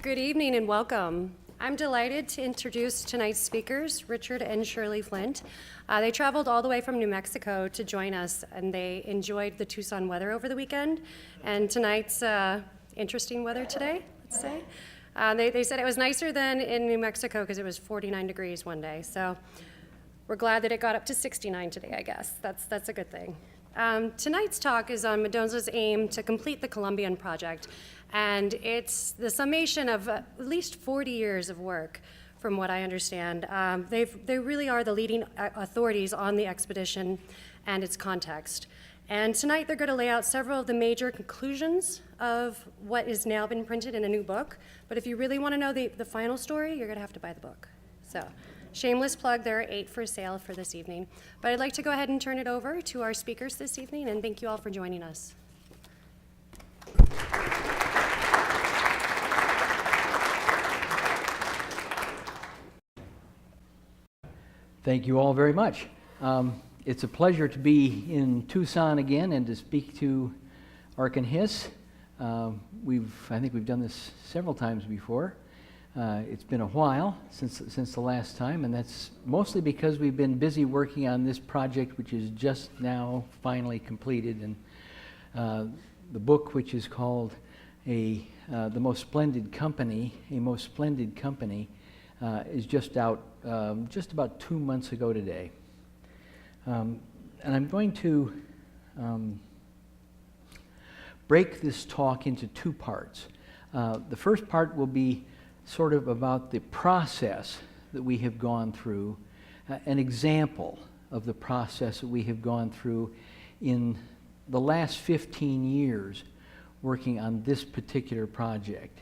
Good evening and welcome. I'm delighted to introduce tonight's speakers, Richard and Shirley Flint. They traveled all the way from New Mexico to join us, and they enjoyed the Tucson weather over the weekend. And tonight's interesting weather today, let's say. They said it was nicer than in New Mexico because it was 49 degrees one day. So we're glad that it got up to 69 today, I guess. That's a good thing. Tonight's talk is on Mendoza's aim to complete the Colombian project, and it's the summation of at least 40 years of work, from what I understand. They really are the leading authorities on the expedition and its context. And tonight they're going to lay out several of the major conclusions of what has now been printed in a new book. But if you really want to know the final story, you're going to have to buy the book. So. Shameless plug, there are 8 for sale for this evening. But I'd like to go ahead and turn it over to our speakers this evening, and thank you all for joining us. Thank you all very much. It's a pleasure to be in Tucson again and to speak to AAHS. I think we've done this several times before. It's been a while since the last time, and that's mostly because we've been busy working on this project, which is just now finally completed. And the book, which is called The Most Splendid Company, is just out just about 2 months ago today. And I'm going to break this talk into 2 parts. The first part will be sort of about the process that we have gone through, an example of the process that we have gone through in the last 15 years working on this particular project.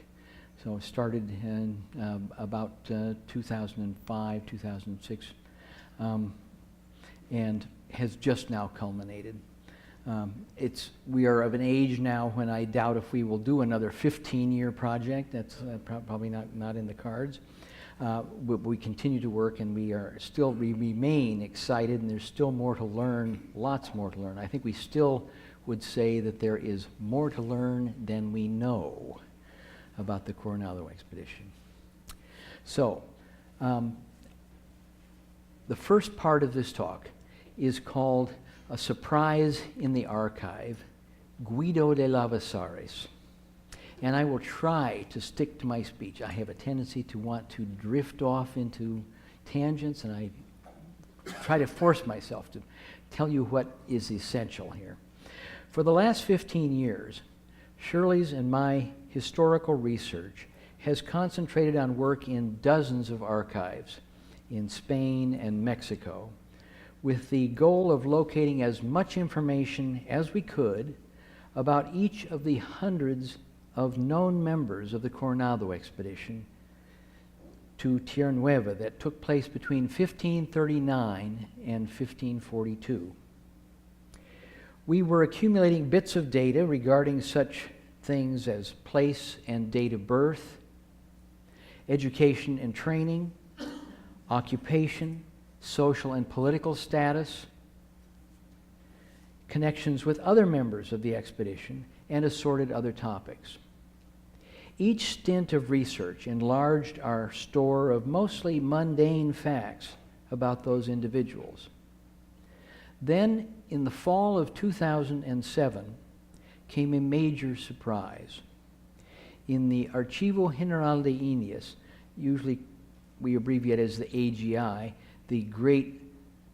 So it started in about 2005, 2006, and has just now culminated. We are of an age now when I doubt if we will do another 15-year project. That's probably not in the cards. We continue to work, and we remain excited, and there's still more to learn, lots more to learn. I think we still would say that there is more to learn than we know about the Coronado Expedition. So, the first part of this talk is called A Surprise in the Archive, Guido de Lavasares. And I will try to stick to my speech. I have a tendency to want to drift off into tangents, and I try to force myself to tell you what is essential here. For the last 15 years, Shirley's and my historical research has concentrated on work in dozens of archives in Spain and Mexico, with the goal of locating as much information as we could about each of the hundreds of known members of the Coronado Expedition to Tierra Nueva that took place between 1539 and 1542. We were accumulating bits of data regarding such things as place and date of birth, education and training, occupation, social and political status, connections with other members of the expedition, and assorted other topics. Each stint of research enlarged our store of mostly mundane facts about those individuals. Then, in the fall of 2007, came a major surprise. In the Archivo General de Indias, usually we abbreviate as the AGI, the great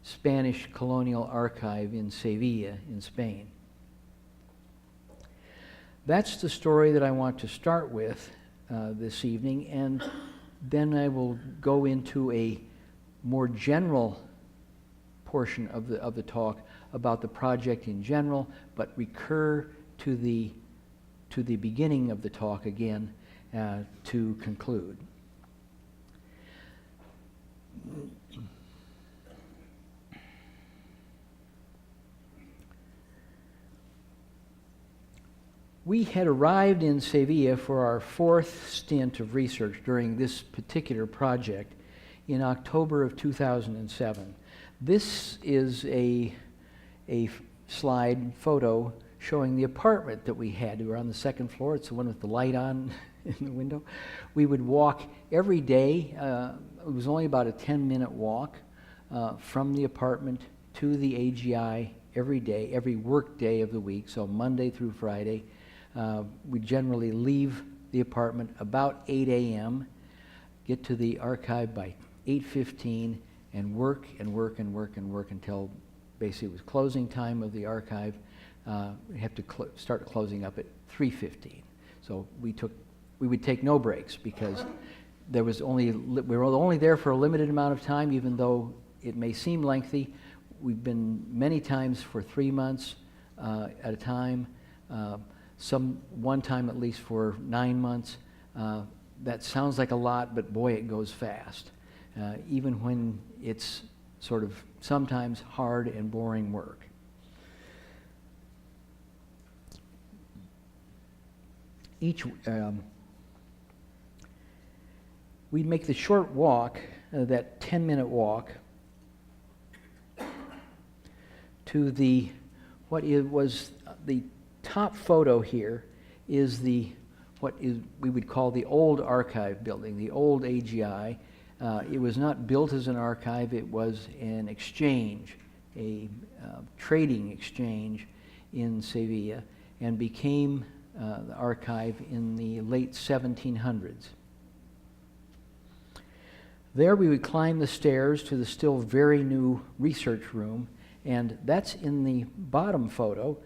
Spanish colonial archive in Sevilla, in Spain. That's the story that I want to start with this evening, and then I will go into a more general portion of the talk about the project in general, but recur to the beginning of the talk again to conclude. We had arrived in Sevilla for our 4th stint of research during this particular project in October of 2007. This is a slide photo showing the apartment that we had. We were on the second floor. It's the one with the light on in the window. We would walk every day. It was only about a 10-minute walk from the apartment to the AGI every day, every work day of the week, so Monday through Friday. We generally leave the apartment about 8 a.m., get to the archive by 8:15, and work and work and work and work until basically it was closing time of the archive. We have to start closing up at 3:15. So we would take no breaks because we were only there for a limited amount of time, even though it may seem lengthy. We've been many times for 3 months at a time, one time at least for 9 months. That sounds like a lot, but boy, it goes fast, even when it's sort of sometimes hard and boring work. We'd make the short walk, that 10-minute walk, to the top photo here is what we would call the old archive building, the old AGI. It was not built as an archive, it was an exchange, a trading exchange in Sevilla, and became the archive in the late 1700s. There we would climb the stairs to the still very new research room, and that's in the bottom photo.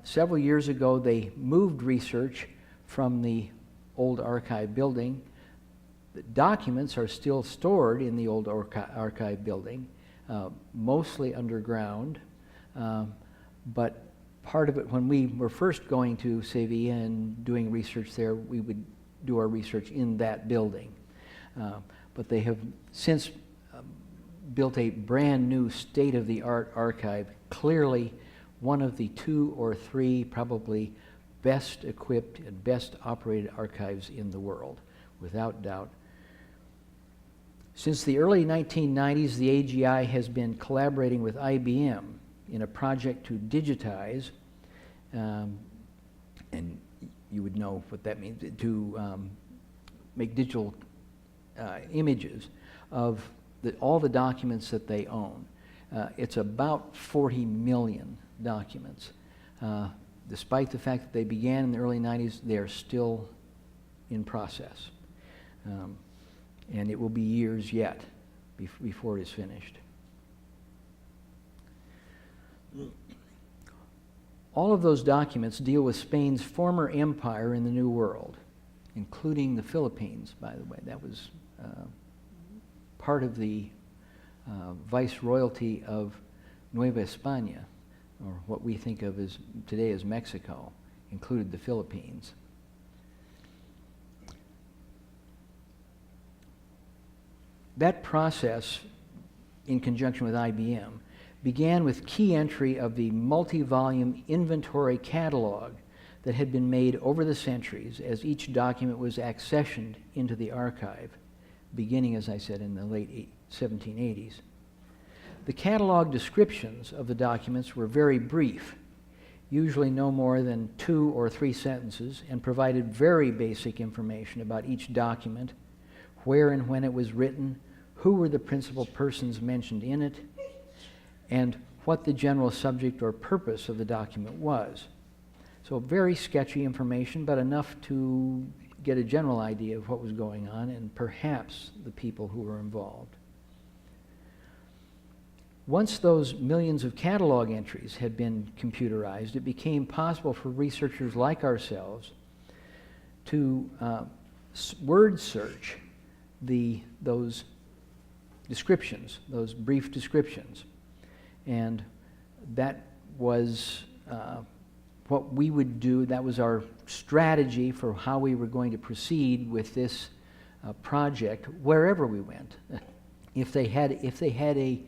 Several years ago they moved research from the old archive building. The documents are still stored in the old archive building, mostly underground, but part of it, when we were first going to Sevilla and doing research there, we would do our research in that building. But they have since built a brand new state-of-the-art archive, clearly one of the 2 or 3 probably best equipped and best operated archives in the world, without doubt. Since the early 1990s, the AGI has been collaborating with IBM in a project to digitize, and you would know what that means, to make digital images of all the documents that they own. It's about 40 million documents. Despite the fact that they began in the early 90s, they are still in process. And it will be years yet before it is finished. All of those documents deal with Spain's former empire in the New World, including the Philippines, by the way. That was part of the viceroyalty of Nueva España, or what we think of today as Mexico, included the Philippines. That process, in conjunction with IBM, began with key entry of the multi-volume inventory catalog that had been made over the centuries as each document was accessioned into the archive, beginning, as I said, in the late 1780s. The catalog descriptions of the documents were very brief, usually no more than 2 or 3 sentences, and provided very basic information about each document, where and when it was written, who were the principal persons mentioned in it, and what the general subject or purpose of the document was. So very sketchy information, but enough to get a general idea of what was going on and perhaps the people who were involved. Once those millions of catalog entries had been computerized, it became possible for researchers like ourselves to word search those descriptions, those brief descriptions. And that was what we would do. That was our strategy for how we were going to proceed with this project wherever we went. If they had a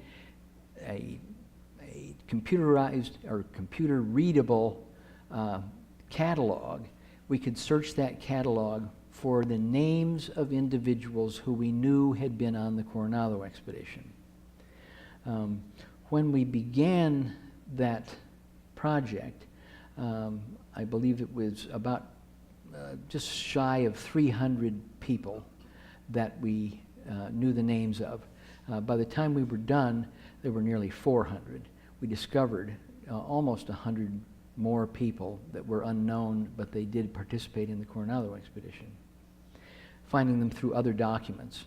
computerized or computer readable catalog, we could search that catalog for the names of individuals who we knew had been on the Coronado Expedition. When we began that project, I believe it was about just shy of 300 people that we knew the names of. By the time we were done, there were nearly 400. We discovered almost 100 more people that were unknown, but they did participate in the Coronado Expedition, finding them through other documents.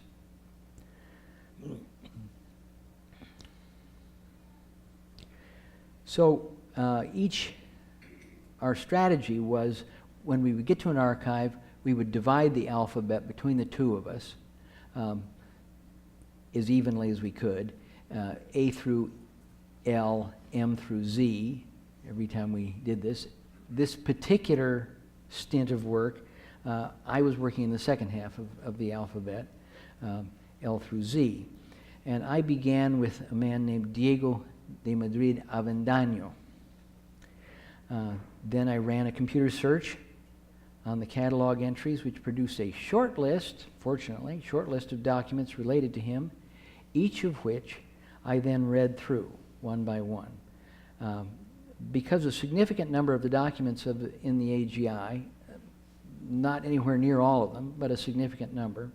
So our strategy was, when we would get to an archive, we would divide the alphabet between the two of us as evenly as we could, A through L, M through Z, every time we did this. This particular stint of work, I was working in the second half of the alphabet, L through Z. And I began with a man named Diego de Madrid Avendaño. Then I ran a computer search on the catalog entries, which produced a short list, fortunately, short list of documents related to him, each of which I then read through one by one. Because a significant number of the documents in the AGI, not anywhere near all of them, but a significant number,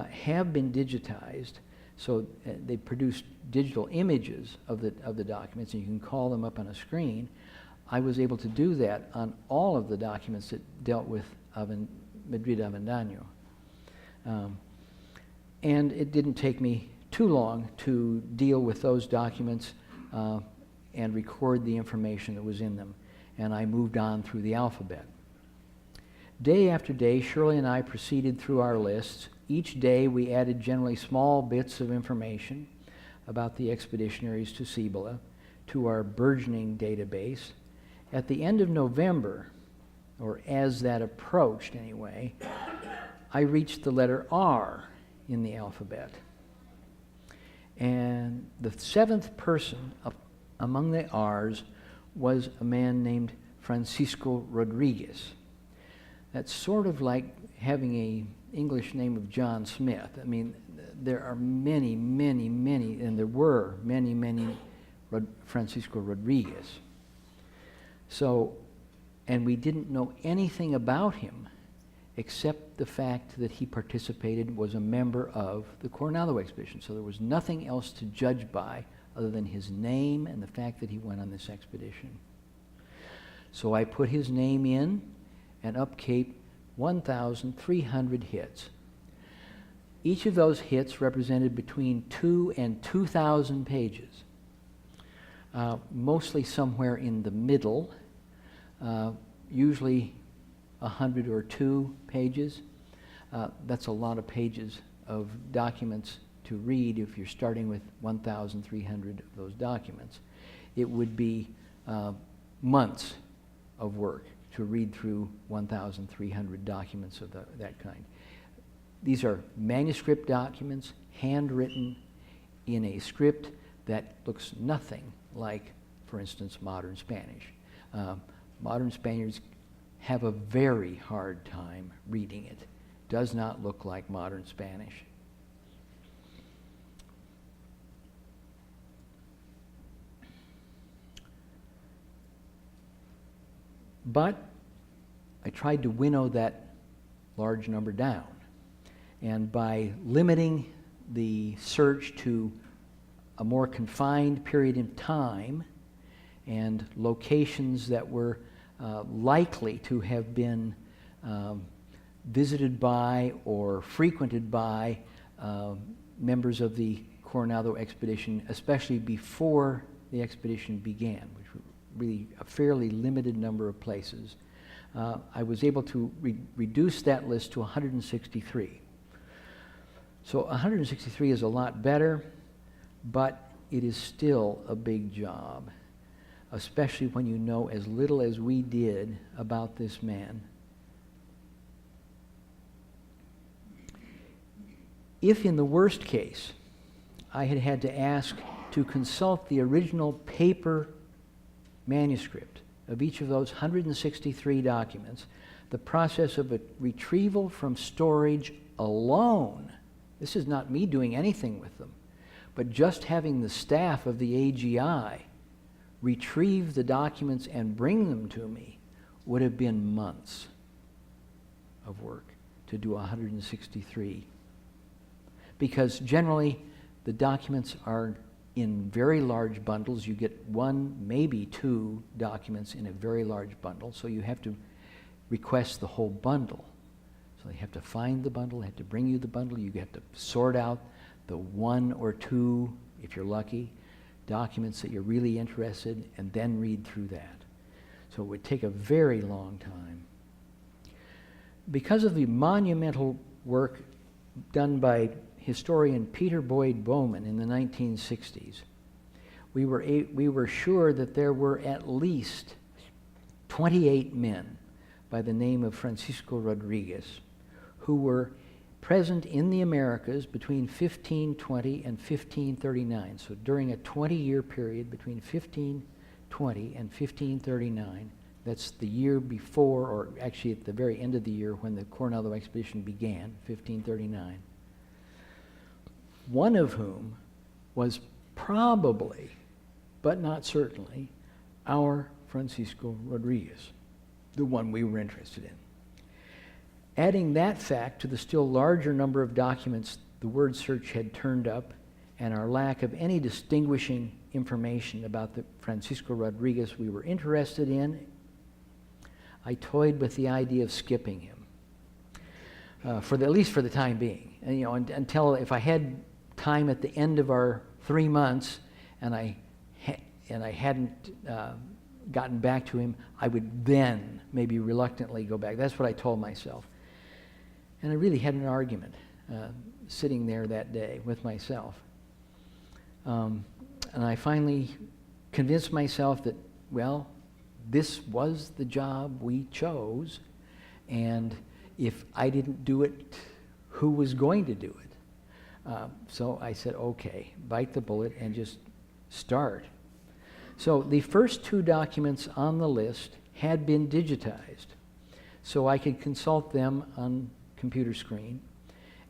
have been digitized. So they produced digital images of the documents, and you can call them up on a screen. I was able to do that on all of the documents that dealt with Madrid Avendaño. And it didn't take me too long to deal with those documents and record the information that was in them. And I moved on through the alphabet. Day after day, Shirley and I proceeded through our lists. Each day we added generally small bits of information about the expeditionaries to Cibola to our burgeoning database. At the end of November, or as that approached anyway, I reached the letter R in the alphabet. And the seventh person among the R's was a man named Francisco Rodriguez. That's sort of like having an English name of John Smith. I mean, there are many, many, many, and there were many, many Francisco Rodriguez. So, and we didn't know anything about him except the fact that he participated, was a member of the Coronado Expedition. So there was nothing else to judge by other than his name and the fact that he went on this expedition. So I put his name in and upcaped 1,300 hits. Each of those hits represented between 2 and 2,000 pages, mostly somewhere in the middle, usually 100 or 2 pages. That's a lot of pages of documents to read if you're starting with 1,300 of those documents. It would be months of work to read through 1,300 documents of that kind. These are manuscript documents, handwritten in a script that looks nothing like, for instance, modern Spanish. Modern Spaniards have a very hard time reading it. Does not look like modern Spanish. But I tried to winnow that large number down. And by limiting the search to a more confined period in time and locations that were likely to have been visited by or frequented by members of the Coronado Expedition, especially before the expedition began, which were really a fairly limited number of places, I was able to reduce that list to 163. So 163 is a lot better, but it is still a big job, especially when you know as little as we did about this man. If in the worst case, I had had to ask to consult the original paper manuscript of each of those 163 documents, the process of a retrieval from storage alone, this is not me doing anything with them, but just having the staff of the AGI retrieve the documents and bring them to me would have been months of work to do 163. Because generally, the documents are in very large bundles. You get one, maybe two documents in a very large bundle, so you have to request the whole bundle. So they have to find the bundle, they have to bring you the bundle, you have to sort out the one or two, if you're lucky, documents that you're really interested in, and then read through that. So it would take a very long time. Because of the monumental work done by historian Peter Boyd Bowman in the 1960s, we were sure that there were at least 28 men by the name of Francisco Rodriguez who were present in the Americas between 1520 and 1539. So during a 20-year period between 1520 and 1539, that's the year before, or actually at the very end of the year when the Coronado Expedition began, 1539, one of whom was probably, but not certainly, our Francisco Rodriguez, the one we were interested in. Adding that fact to the still larger number of documents the word search had turned up and our lack of any distinguishing information about the Francisco Rodriguez we were interested in, I toyed with the idea of skipping him, at least for the time being. And, until if I had time at the end of our 3 months and I hadn't gotten back to him, I would then maybe reluctantly go back. That's what I told myself. And I really had an argument sitting there that day with myself. And I finally convinced myself that, well, this was the job we chose, and if I didn't do it, who was going to do it? So I said, okay, bite the bullet and just start. So the first 2 documents on the list had been digitized, so I could consult them on computer screen,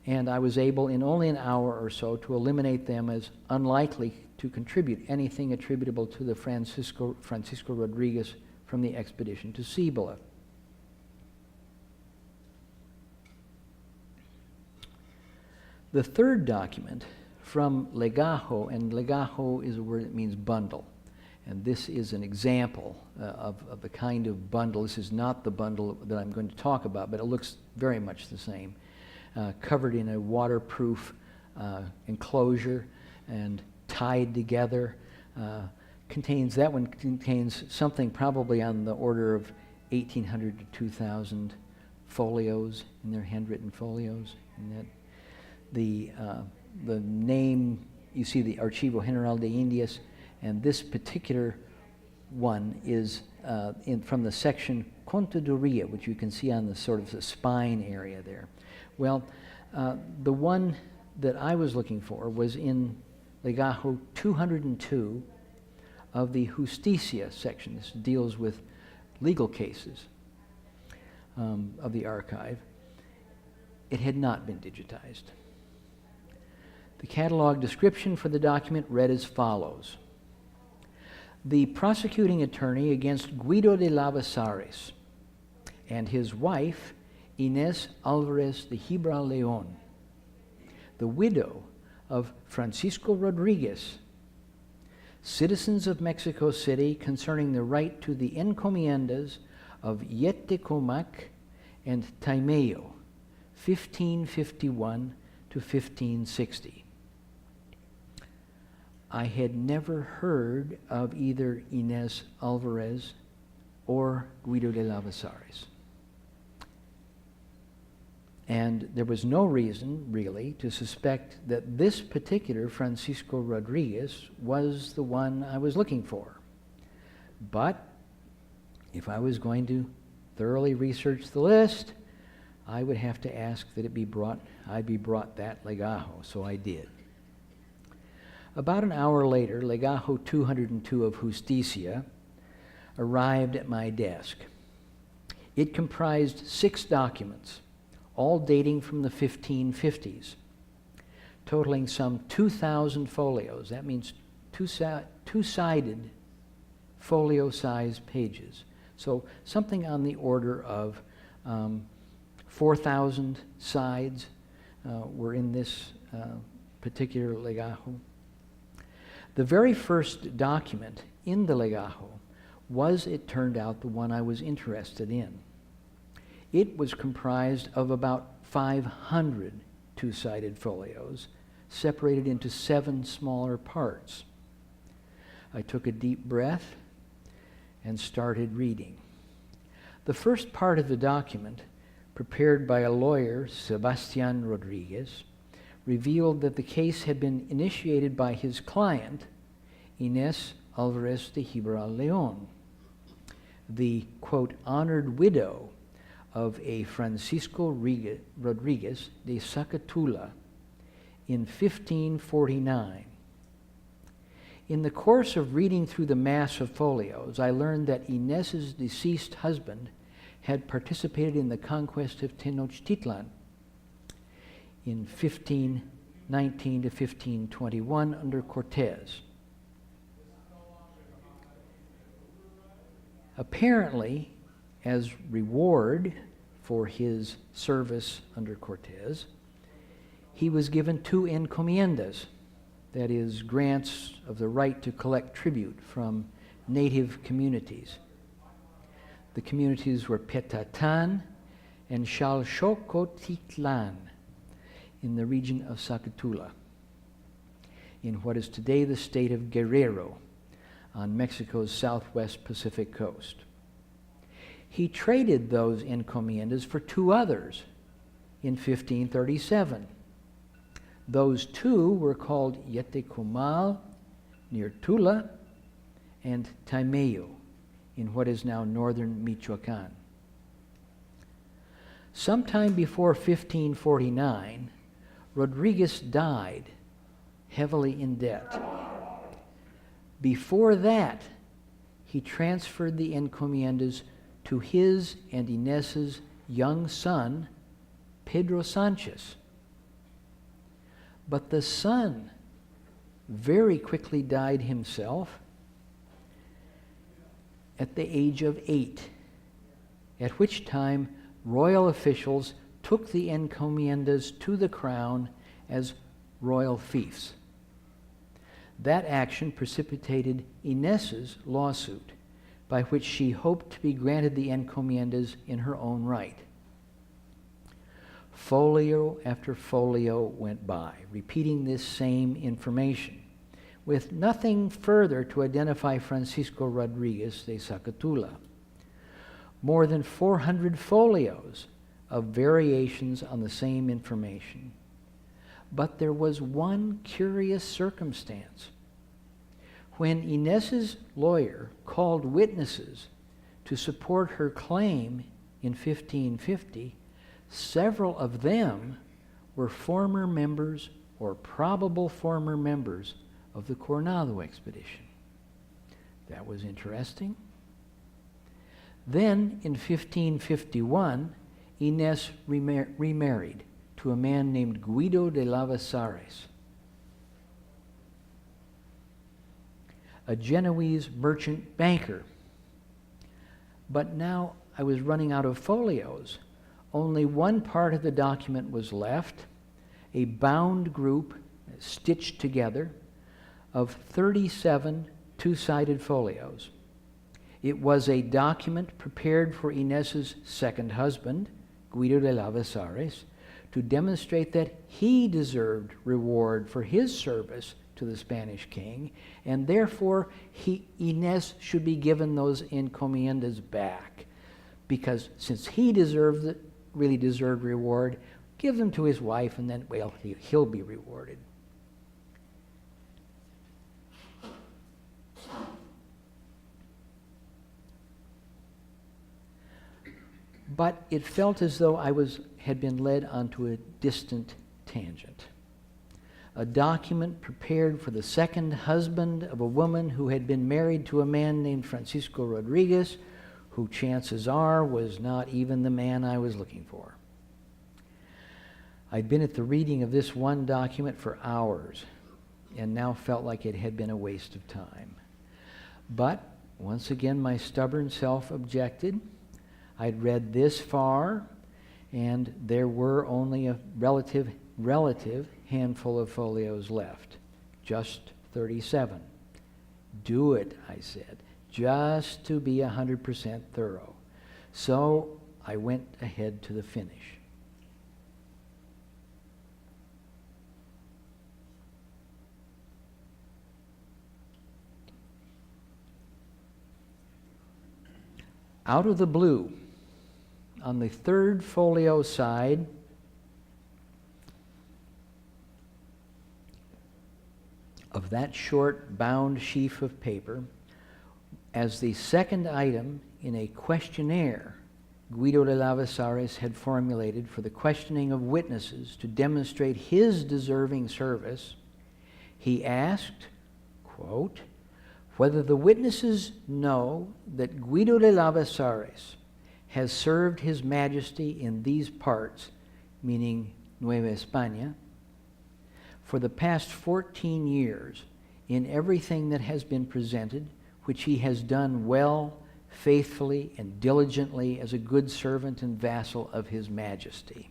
and I was able in only an hour or so to eliminate them as unlikely to contribute anything attributable to the Francisco Rodriguez from the expedition to Cibola. The third document from legajo, and legajo is a word that means bundle, and this is an example of the kind of bundle. This is not the bundle that I'm going to talk about, but it looks very much the same, covered in a waterproof enclosure and tied together. That one contains something probably on the order of 1,800 to 2,000 folios, in their handwritten folios. And that the name, you see the Archivo General de Indias, and this particular one is from the section Contaduría, which you can see on the sort of the spine area there. Well, the one that I was looking for was in Legajo 202 of the Justicia section. This deals with legal cases of the archive. It had not been digitized. The catalog description for the document read as follows. The prosecuting attorney against Guido de Lavasares and his wife, Inés Alvarez de Gibral León, the widow of Francisco Rodriguez, citizens of Mexico City, concerning the right to the encomiendas of Yetecomac and Taimeo, 1551 to 1560. I had never heard of either Inés Alvarez or Guido de Lavasares. And there was no reason, really, to suspect that this particular Francisco Rodriguez was the one I was looking for. But if I was going to thoroughly research the list, I would have to ask that I be brought that legajo, so I did. About an hour later, Legajo 202 of Justicia arrived at my desk. It comprised 6 documents, all dating from the 1550s, totaling some 2,000 folios. That means two-sided folio-sized pages. So something on the order of 4,000 sides were in this particular legajo. The very first document in the legajo was, it turned out, the one I was interested in. It was comprised of about 500 two-sided folios, separated into 7 smaller parts. I took a deep breath and started reading. The first part of the document, prepared by a lawyer, Sebastian Rodriguez, revealed that the case had been initiated by his client, Inés Alvarez de Gibral León, the, quote, honored widow of a Francisco Rodriguez de Zacatula in 1549. In the course of reading through the mass of folios, I learned that Inés's deceased husband had participated in the conquest of Tenochtitlan in 1519 to 1521 under Cortés. Apparently, as reward for his service under Cortés, he was given 2 encomiendas, that is, grants of the right to collect tribute from native communities. The communities were Petatan and Xalxocotitlan in the region of Zacatula, in what is today the state of Guerrero on Mexico's southwest Pacific coast. He traded those encomiendas for 2 others in 1537. Those 2 were called Yetecomal, near Tula, and Taimeyo, in what is now northern Michoacán. Sometime before 1549, Rodriguez died, heavily in debt. Before that, he transferred the encomiendas to his and Inés's young son, Pedro Sanchez. But the son very quickly died himself at the age of 8, at which time royal officials took the encomiendas to the crown as royal fiefs. That action precipitated Inés's lawsuit, by which she hoped to be granted the encomiendas in her own right. Folio after folio went by, repeating this same information, with nothing further to identify Francisco Rodriguez de Zacatula. More than 400 folios of variations on the same information. But there was one curious circumstance. When Inés's lawyer called witnesses to support her claim in 1550, several of them were former members or probable former members of the Coronado Expedition. That was interesting. Then, in 1551, Inés remarried to a man named Guido de Lavasares, a Genoese merchant banker. But now I was running out of folios. Only one part of the document was left, a bound group stitched together of 37 two-sided folios. It was a document prepared for Inés's second husband, Guido de Lavasares, to demonstrate that he deserved reward for his service to the Spanish king, and therefore Inés should be given those encomiendas back, because since he really deserved reward, give them to his wife, and then, well, he'll be rewarded. But it felt as though I had been led onto a distant tangent. A document prepared for the second husband of a woman who had been married to a man named Francisco Rodriguez, who chances are was not even the man I was looking for. I'd been at the reading of this one document for hours and now felt like it had been a waste of time. But Once again, my stubborn self objected. I'd read this far, and there were only a relative handful of folios left, just 37. Do it, I said, just to be 100% thorough. So I went ahead to the finish. Out of the blue, on the third folio side, of that short bound sheaf of paper, as the second item in a questionnaire Guido de Lavasares had formulated for the questioning of witnesses to demonstrate his deserving service, he asked, quote, whether the witnesses know that Guido de Lavasares has served His Majesty in these parts, meaning Nueva España, for the past 14 years in everything that has been presented, which he has done well, faithfully, and diligently as a good servant and vassal of His Majesty.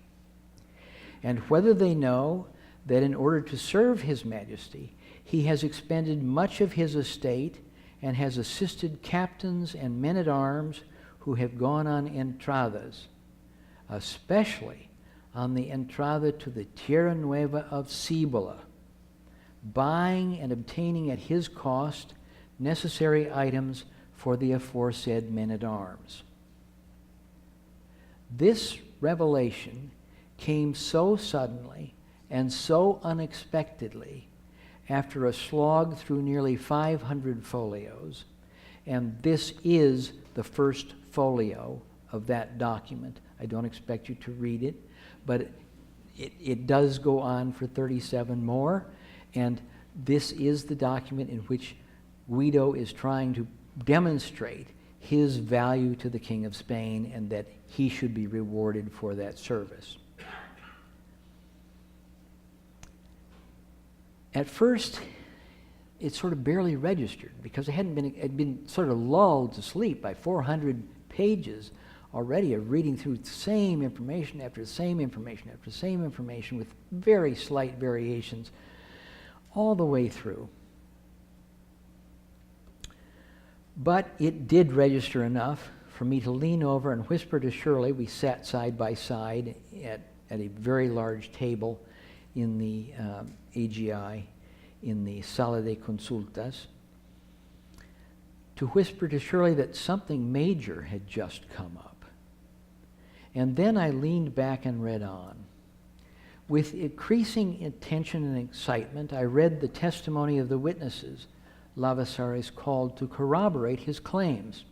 And whether they know that in order to serve His Majesty, he has expended much of his estate and has assisted captains and men-at-arms who have gone on entradas, especially on the entrada to the Tierra Nueva of Cibola, buying and obtaining at his cost necessary items for the aforesaid men-at-arms. This revelation came so suddenly and so unexpectedly after a slog through nearly 500 folios, and this is the first folio of that document. I don't expect you to read it, but it does go on for 37 more, and this is the document in which Guido is trying to demonstrate his value to the King of Spain and that he should be rewarded for that service. At first, it sort of barely registered because it had been sort of lulled to sleep by 400 pages already of reading through the same information after the same information after the same information with very slight variations all the way through. But it did register enough for me to lean over and whisper to Shirley. We sat side by side at a very large table in the AGI, in the Sala de Consultas, to whisper to Shirley that something major had just come up. And then I leaned back and read on. With increasing attention and excitement, I read the testimony of the witnesses Lavasares called to corroborate his claims.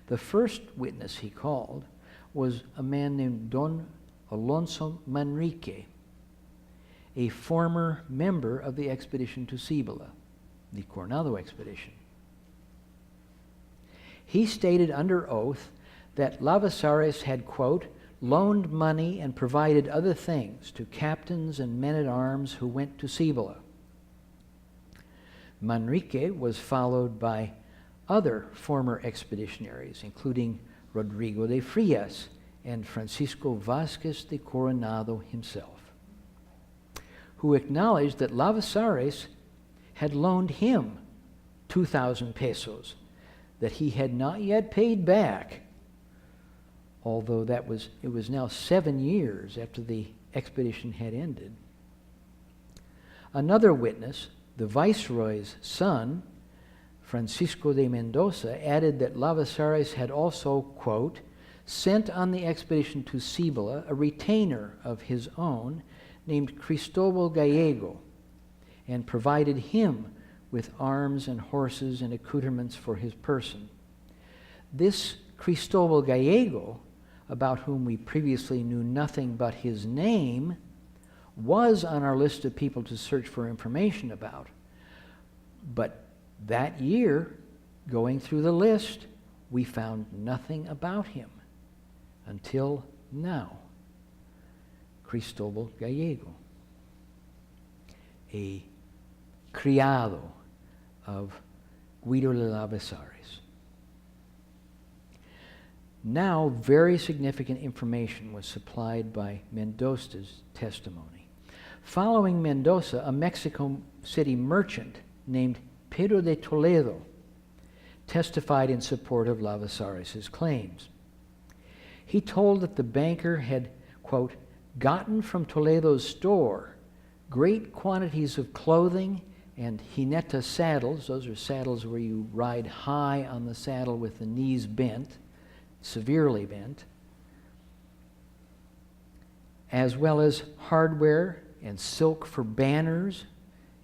The first witness he called was a man named Don Alonso Manrique, a former member of the expedition to Cibola, the Coronado Expedition. He stated under oath that Lavasares had, quote, loaned money and provided other things to captains and men-at-arms who went to Cibola. Manrique was followed by other former expeditionaries, including Rodrigo de Frias and Francisco Vázquez de Coronado himself, who acknowledged that Lavasares had loaned him 2,000 pesos that he had not yet paid back, although it was now 7 years after the expedition had ended. Another witness, the Viceroy's son, Francisco de Mendoza, added that Lavasares had also, quote, sent on the expedition to Cibola a retainer of his own named Cristobal Gallego and provided him with arms and horses and accoutrements for his person. This Cristobal Gallego, about whom we previously knew nothing but his name, was on our list of people to search for information about. But that year, going through the list, we found nothing about him until now. Cristobal Gallego, a criado of Guido de Lavasares. Now, very significant information was supplied by Mendoza's testimony. Following Mendoza, a Mexico City merchant named Pedro de Toledo testified in support of Lavasares' claims. He told that the banker had, quote, gotten from Toledo's store great quantities of clothing and jineta saddles. Those are saddles where you ride high on the saddle with the knees bent, severely bent, as well as hardware and silk for banners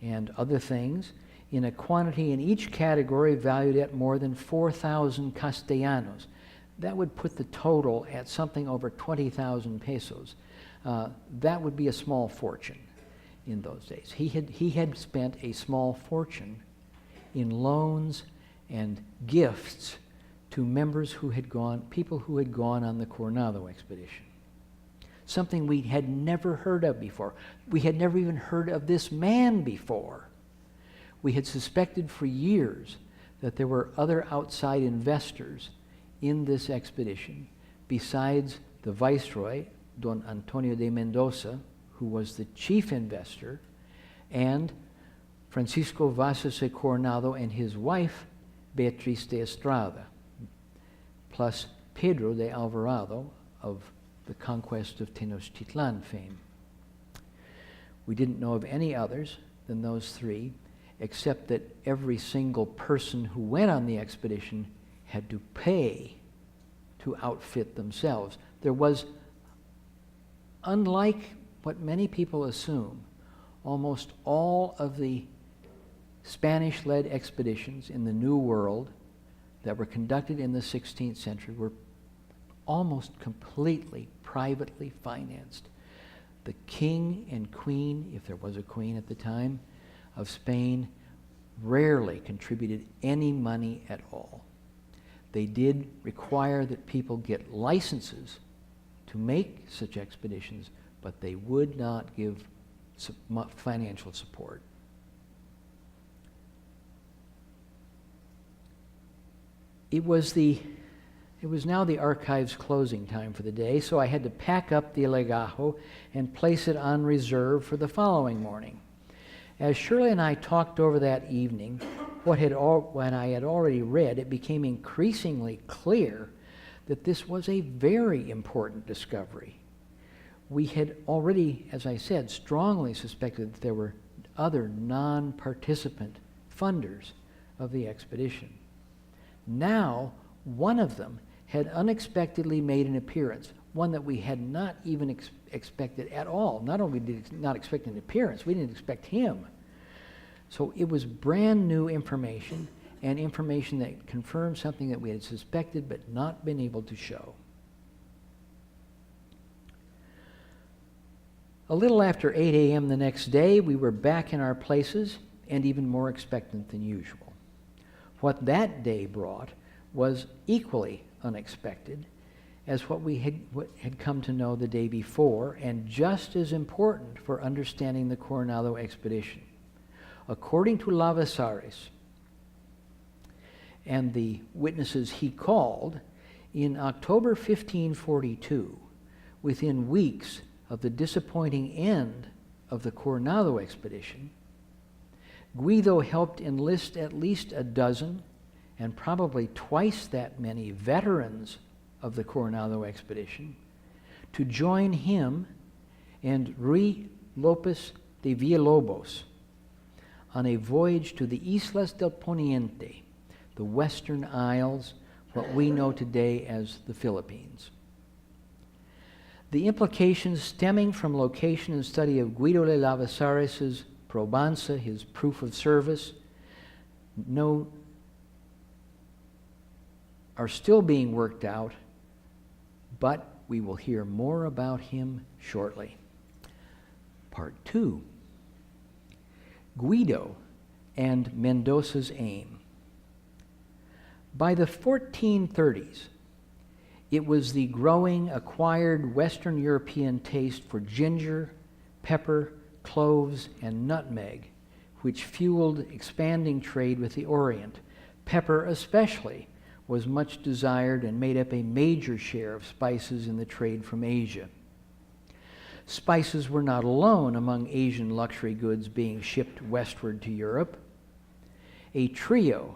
and other things, in a quantity in each category valued at more than 4,000 castellanos. That would put the total at something over 20,000 pesos. That would be a small fortune in those days. He had spent a small fortune in loans and gifts to members who had gone, people who had gone on the Coronado Expedition. Something we had never heard of before. We had never even heard of this man before. We had suspected for years that there were other outside investors in this expedition besides the viceroy, Don Antonio de Mendoza, who was the chief investor, and Francisco Vazas de Coronado and his wife, Beatriz de Estrada, plus Pedro de Alvarado of the conquest of Tenochtitlan fame. We didn't know of any others than those three, except that every single person who went on the expedition had to pay to outfit themselves. There was, unlike what many people assume, almost all of the Spanish-led expeditions in the New World that were conducted in the 16th century were almost completely privately financed. The king and queen, if there was a queen at the time, of Spain rarely contributed any money at all. They did require that people get licenses to make such expeditions, but they would not give financial support. It was now the archive's closing time for the day, so I had to pack up the legajo and place it on reserve for the following morning. As Shirley and I talked over that evening, what I had already read, it became increasingly clear that this was a very important discovery. We had already, as I said, strongly suspected that there were other non-participant funders of the expedition. Now, one of them had unexpectedly made an appearance, one that we had not even expected at all. Not only did we not expect an appearance, we didn't expect him. So it was brand new information, and information that confirmed something that we had suspected but not been able to show. A little after 8 a.m. the next day, we were back in our places and even more expectant than usual. What that day brought was equally unexpected as what we had come to know the day before, and just as important for understanding the Coronado Expedition. According to Lavasares and the witnesses he called, in October 1542, within weeks of the disappointing end of the Coronado Expedition, Guido helped enlist at least a dozen and probably twice that many veterans of the Coronado Expedition to join him and Ruy López de Villalobos on a voyage to the Islas del Poniente, the Western Isles, what we know today as the Philippines. The implications stemming from location and study of Guido de Lavasares' probanza, his proof of service, are still being worked out, but we will hear more about him shortly. Part 2. Guido and Mendoza's aim. By the 1430s, it was the growing, acquired Western European taste for ginger, pepper, cloves, and nutmeg, which fueled expanding trade with the Orient. Pepper especially was much desired and made up a major share of spices in the trade from Asia. Spices were not alone among Asian luxury goods being shipped westward to Europe. A trio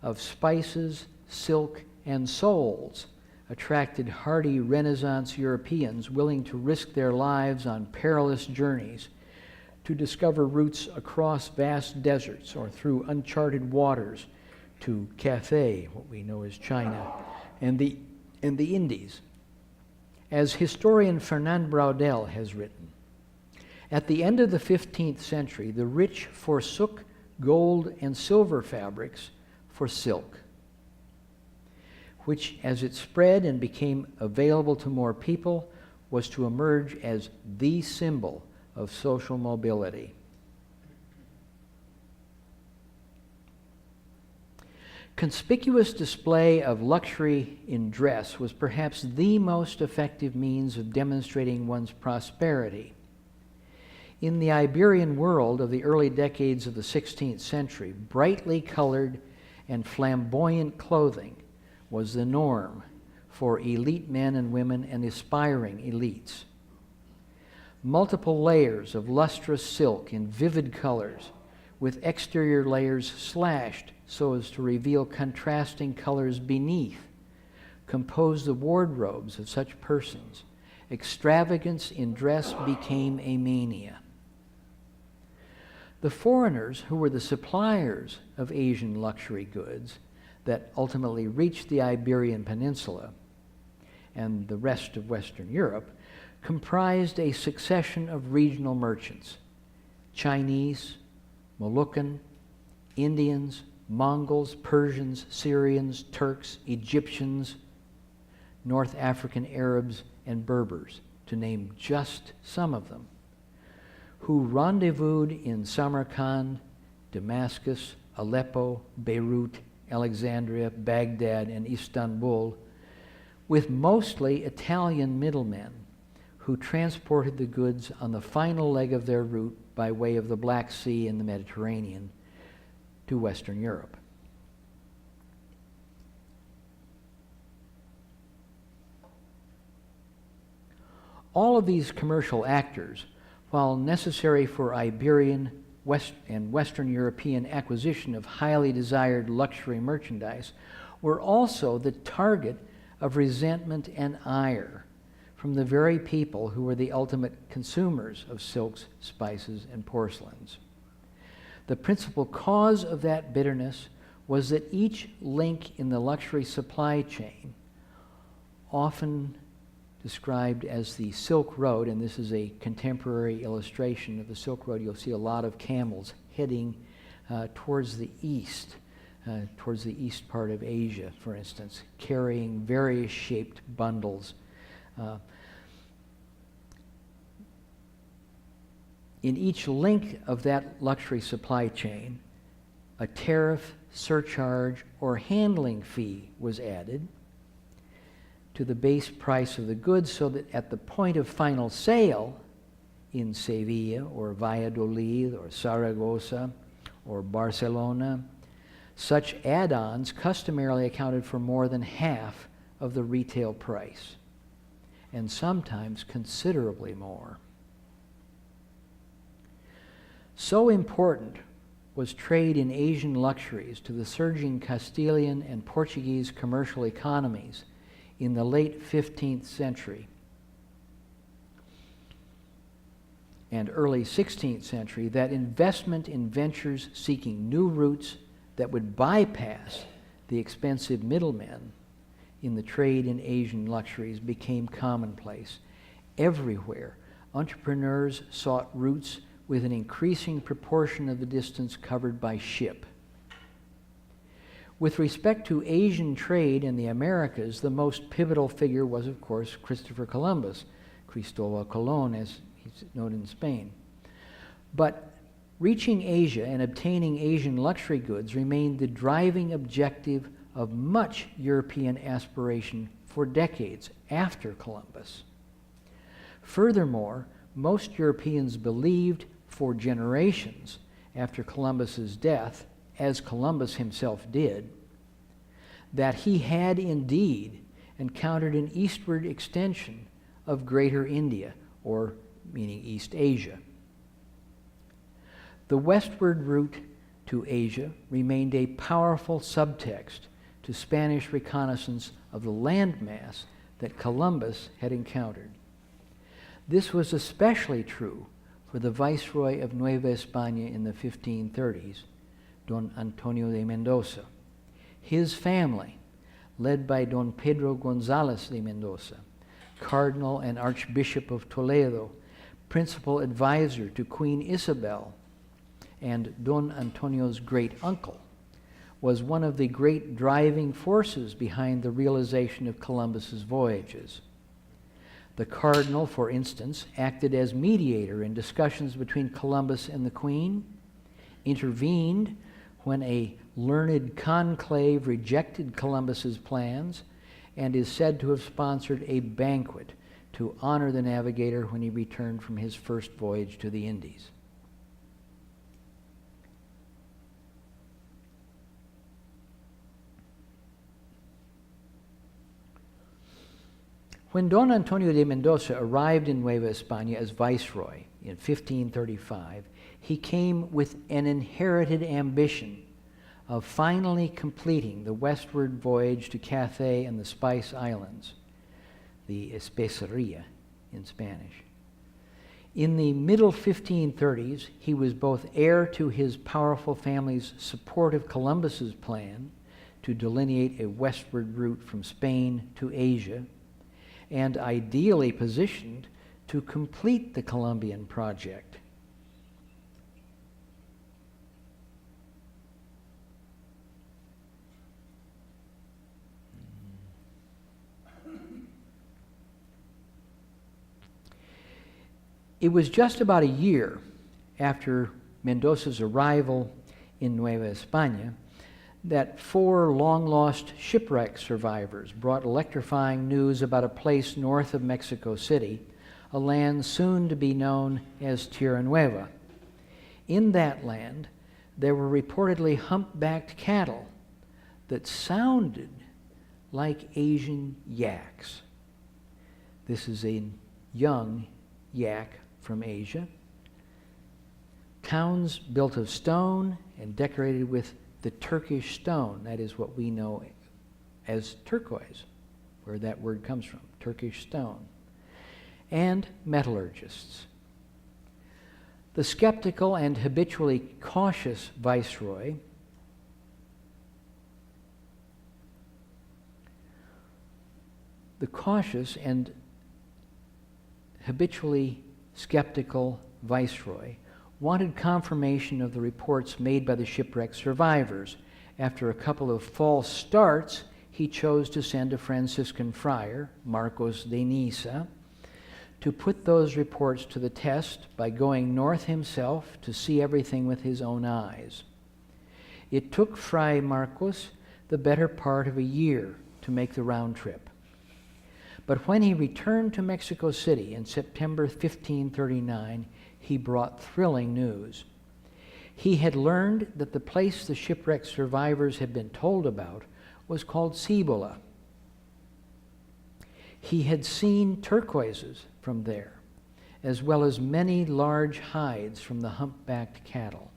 of spices, silk, and souls attracted hardy Renaissance Europeans willing to risk their lives on perilous journeys to discover routes across vast deserts or through uncharted waters to Cathay, what we know as China, and the Indies. As historian Fernand Braudel has written, at the end of the 15th century, the rich forsook gold and silver fabrics for silk, which, as it spread and became available to more people, was to emerge as the symbol of social mobility. Conspicuous display of luxury in dress was perhaps the most effective means of demonstrating one's prosperity. In the Iberian world of the early decades of the 16th century, brightly colored and flamboyant clothing was the norm for elite men and women and aspiring elites. Multiple layers of lustrous silk in vivid colors, with exterior layers slashed so as to reveal contrasting colors beneath, composed the wardrobes of such persons. Extravagance in dress became a mania. The foreigners who were the suppliers of Asian luxury goods that ultimately reached the Iberian Peninsula and the rest of Western Europe comprised a succession of regional merchants: Chinese, Moluccan, Indians, Mongols, Persians, Syrians, Turks, Egyptians, North African Arabs, and Berbers, to name just some of them, who rendezvoused in Samarkand, Damascus, Aleppo, Beirut, Alexandria, Baghdad, and Istanbul, with mostly Italian middlemen who transported the goods on the final leg of their route by way of the Black Sea and the Mediterranean to Western Europe. All of these commercial actors, while necessary for Iberian and Western European acquisition of highly desired luxury merchandise, were also the target of resentment and ire from the very people who were the ultimate consumers of silks, spices, and porcelains. The principal cause of that bitterness was that each link in the luxury supply chain, often described as the Silk Road, and this is a contemporary illustration of the Silk Road. You'll see a lot of camels heading towards the east part of Asia, for instance, carrying various shaped bundles. In each link of that luxury supply chain, a tariff, surcharge, or handling fee was added to the base price of the goods, so that at the point of final sale in Sevilla or Valladolid or Saragosa or Barcelona, such add-ons customarily accounted for more than half of the retail price, and sometimes considerably more. So important was trade in Asian luxuries to the surging Castilian and Portuguese commercial economies in the late 15th century and early 16th century that investment in ventures seeking new routes that would bypass the expensive middlemen in the trade in Asian luxuries became commonplace. Everywhere, entrepreneurs sought routes with an increasing proportion of the distance covered by ship. With respect to Asian trade in the Americas, the most pivotal figure was, of course, Christopher Columbus, Cristobal Colon, as he's known in Spain. But reaching Asia and obtaining Asian luxury goods remained the driving objective of much European aspiration for decades after Columbus. Furthermore, most Europeans believed for generations after Columbus's death, as Columbus himself did, that he had indeed encountered an eastward extension of Greater India, or meaning East Asia. The westward route to Asia remained a powerful subtext to Spanish reconnaissance of the landmass that Columbus had encountered. This was especially true for the Viceroy of Nueva España in the 1530s, Don Antonio de Mendoza. His family, led by Don Pedro González de Mendoza, Cardinal and Archbishop of Toledo, principal advisor to Queen Isabel, and Don Antonio's great uncle, was one of the great driving forces behind the realization of Columbus's voyages. The Cardinal, for instance, acted as mediator in discussions between Columbus and the Queen, intervened when a learned conclave rejected Columbus's plans, and is said to have sponsored a banquet to honor the navigator when he returned from his first voyage to the Indies. When Don Antonio de Mendoza arrived in Nueva España as viceroy in 1535, he came with an inherited ambition of finally completing the westward voyage to Cathay and the Spice Islands, the Especeria in Spanish. In the middle 1530s, he was both heir to his powerful family's support of Columbus's plan to delineate a westward route from Spain to Asia, and ideally positioned to complete the Colombian project. It was just about a year after Mendoza's arrival in Nueva España that 4 long-lost shipwreck survivors brought electrifying news about a place north of Mexico City, a land soon to be known as Tierra Nueva. In that land, there were reportedly humpbacked cattle that sounded like Asian yaks. This is a young yak from Asia. Towns built of stone and decorated with the Turkish stone, that is what we know as turquoise, where that word comes from, Turkish stone, and metallurgists. The skeptical and habitually cautious viceroy wanted confirmation of the reports made by the shipwreck survivors. After a couple of false starts, he chose to send a Franciscan friar, Marcos de Niza, to put those reports to the test by going north himself to see everything with his own eyes. It took Fray Marcos the better part of a year to make the round trip. But when he returned to Mexico City in September 1539, he brought thrilling news. He had learned that the place the shipwreck survivors had been told about was called Cibola. He had seen turquoises from there, as well as many large hides from the humpbacked cattle.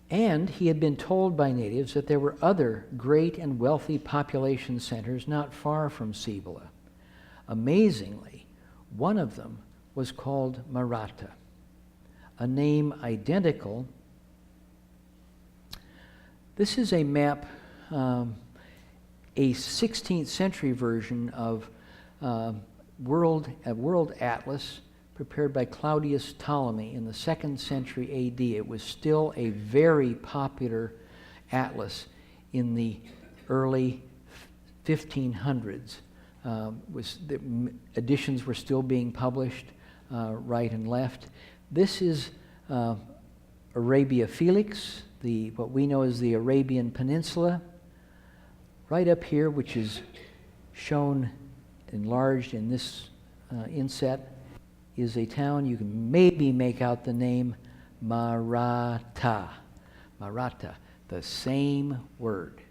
And he had been told by natives that there were other great and wealthy population centers not far from Cibola. Amazingly, one of them was called Murata, a name identical. This is a map, a 16th century version of a world atlas prepared by Claudius Ptolemy in the 2nd century AD. It was still a very popular atlas in the early 1500s. The editions were still being published right and left. This is Arabia Felix, what we know as the Arabian Peninsula, right up here, which is shown enlarged in this inset, is a town, you can maybe make out the name Murata. Murata, the same word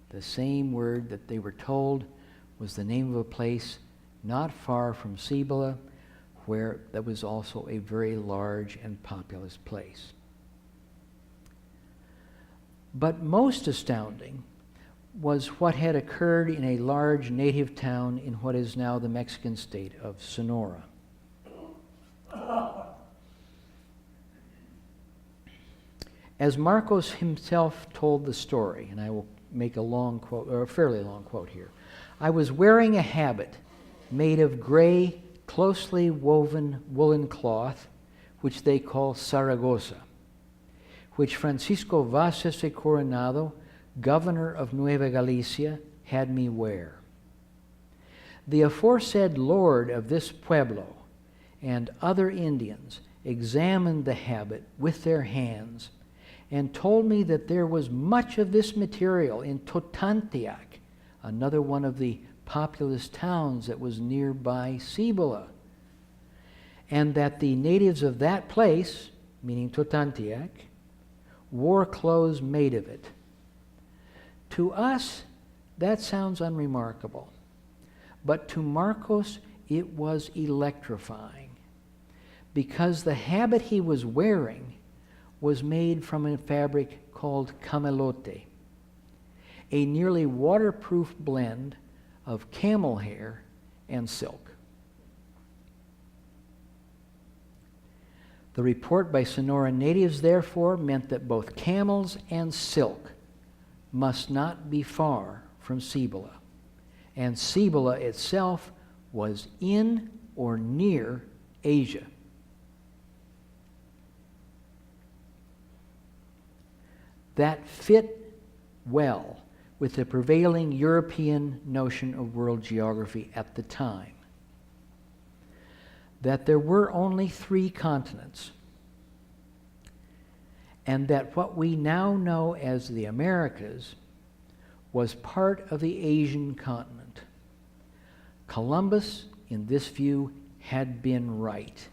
that they were told was the name of a place not far from Cibola, where that was also a very large and populous place. But most astounding was what had occurred in a large native town in what is now the Mexican state of Sonora. As Marcos himself told the story, and I will make a long quote, or a fairly long quote here, I was wearing a habit made of gray, closely woven woolen cloth, which they call Saragosa, which Francisco Vázquez de Coronado, governor of Nueva Galicia, had me wear. The aforesaid lord of this pueblo and other Indians examined the habit with their hands and told me that there was much of this material in Totantiac, another one of the populous towns that was nearby Cibola, and that the natives of that place, meaning Totantiac, wore clothes made of it. To us, that sounds unremarkable, but to Marcos it was electrifying, because the habit he was wearing was made from a fabric called camelote, a nearly waterproof blend of camel hair and silk. The report by Sonora natives, therefore, meant that both camels and silk must not be far from Cibola, and Cibola itself was in or near Asia. That fit well with the prevailing European notion of world geography at the time, that there were only 3 continents, and that what we now know as the Americas was part of the Asian continent. Columbus, in this view, had been right.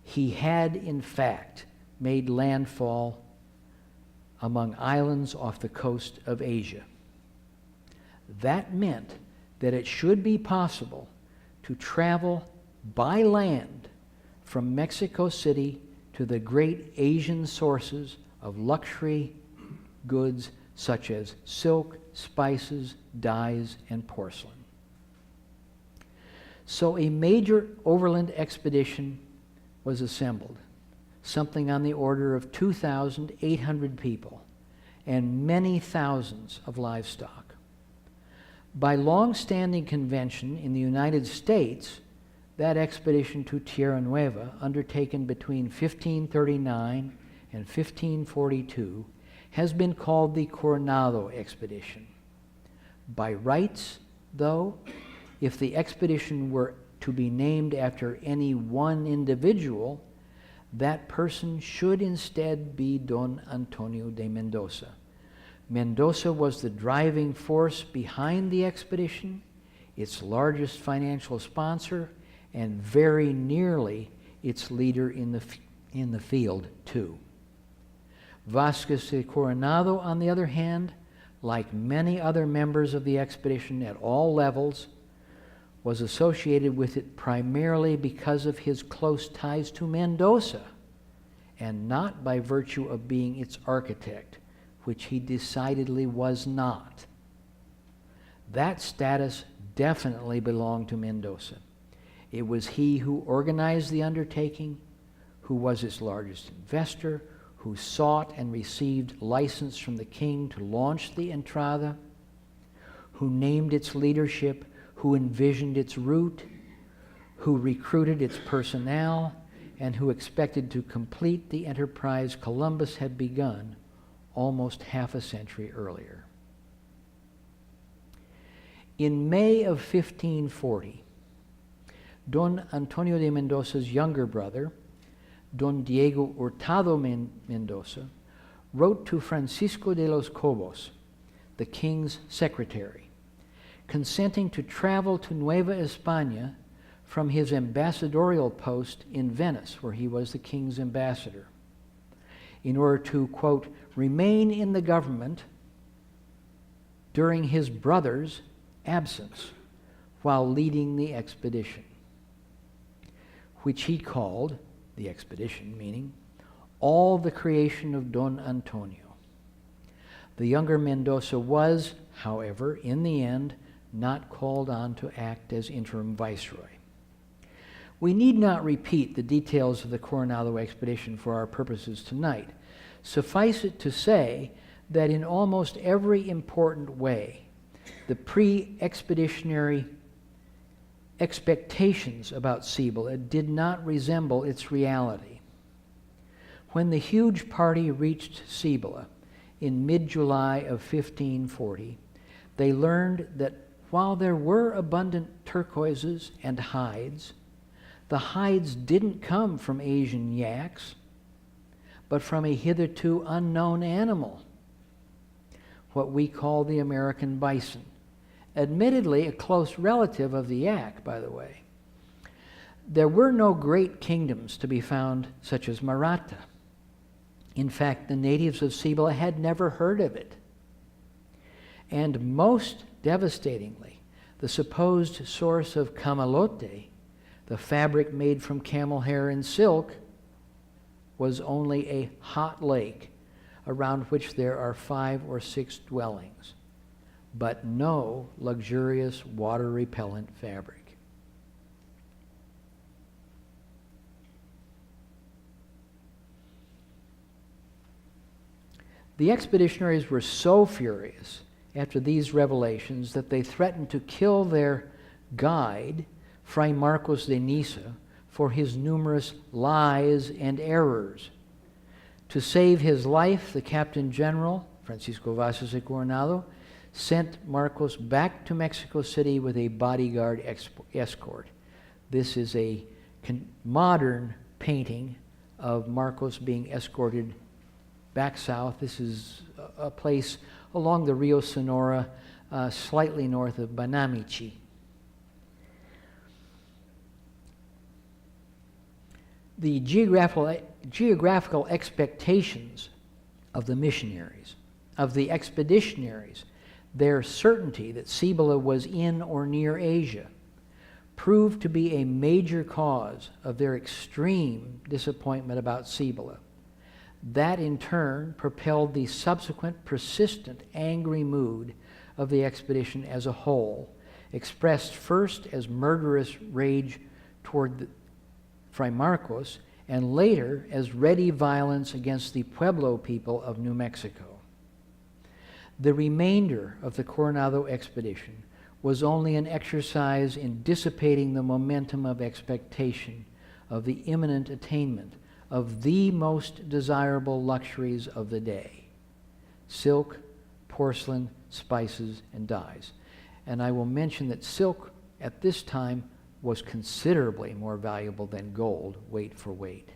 He had, in fact, made landfall among islands off the coast of Asia. That meant that it should be possible to travel by land from Mexico City to the great Asian sources of luxury goods such as silk, spices, dyes, and porcelain. So a major overland expedition was assembled, something on the order of 2,800 people and many thousands of livestock. By long-standing convention in the United States, that expedition to Tierra Nueva, undertaken between 1539 and 1542, has been called the Coronado Expedition. By rights, though, if the expedition were to be named after any one individual, that person should instead be Don Antonio de Mendoza. Mendoza was the driving force behind the expedition, its largest financial sponsor, and very nearly its leader in the field, too. Vázquez de Coronado, on the other hand, like many other members of the expedition at all levels, was associated with it primarily because of his close ties to Mendoza, and not by virtue of being its architect, which he decidedly was not. That status definitely belonged to Mendoza. It was he who organized the undertaking, who was its largest investor, who sought and received license from the king to launch the Entrada, who named its leadership, who envisioned its route, who recruited its personnel, and who expected to complete the enterprise Columbus had begun almost half a century earlier. In May of 1540, Don Antonio de Mendoza's younger brother, Don Diego Hurtado Mendoza, wrote to Francisco de los Cobos, the king's secretary, consenting to travel to Nueva España from his ambassadorial post in Venice, where he was the king's ambassador, in order to, quote, remain in the government during his brother's absence while leading the expedition, which he called, the expedition meaning, all the creation of Don Antonio. The younger Mendoza was, however, in the end, not called on to act as interim viceroy. We need not repeat the details of the Coronado Expedition for our purposes tonight. Suffice it to say that in almost every important way, the pre-expeditionary expectations about Cibola did not resemble its reality. When the huge party reached Cibola in mid-July of 1540, they learned that while there were abundant turquoises and hides, the hides didn't come from Asian yaks, but from a hitherto unknown animal, what we call the American bison. Admittedly, a close relative of the yak, by the way. There were no great kingdoms to be found, such as Murata. In fact, the natives of Cibola had never heard of it. And most devastatingly, the supposed source of camalote, the fabric made from camel hair and silk, was only a hot lake around which there are 5 or 6 dwellings, but no luxurious water-repellent fabric. The expeditionaries were so furious after these revelations that they threatened to kill their guide, Fray Marcos de Niza, for his numerous lies and errors. To save his life, the Captain General, Francisco Vazquez de Coronado, sent Marcos back to Mexico City with a bodyguard escort. This is a modern painting of Marcos being escorted back south. This is a place along the Rio Sonora, slightly north of Banamichi. The geographical expectations of the missionaries, of the expeditionaries, their certainty that Cibola was in or near Asia, proved to be a major cause of their extreme disappointment about Cibola. That, in turn, propelled the subsequent persistent angry mood of the expedition as a whole, expressed first as murderous rage toward Fray Marcos, and later as ready violence against the Pueblo people of New Mexico. The remainder of the Coronado expedition was only an exercise in dissipating the momentum of expectation of the imminent attainment of the most desirable luxuries of the day: silk, porcelain, spices, and dyes. And I will mention that silk at this time was considerably more valuable than gold, weight for weight.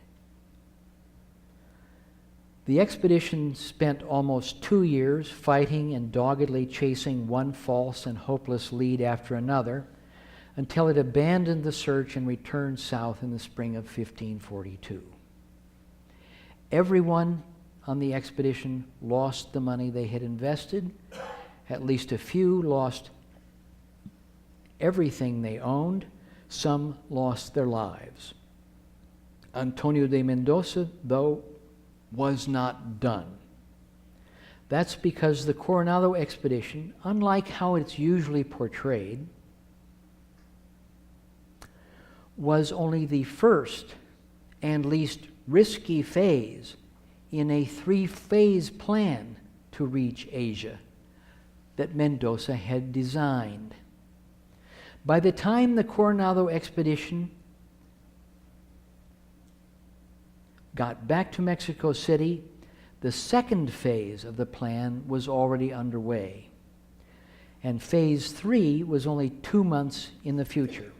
The expedition spent almost 2 years fighting and doggedly chasing one false and hopeless lead after another until it abandoned the search and returned south in the spring of 1542. Everyone on the expedition lost the money they had invested. At least a few lost everything they owned. Some lost their lives. Antonio de Mendoza, though, was not done. That's because the Coronado expedition, unlike how it's usually portrayed, was only the first and least risky phase in a 3-phase plan to reach Asia that Mendoza had designed. By the time the Coronado expedition got back to Mexico City, the second phase of the plan was already underway, and phase 3 was only 2 months in the future.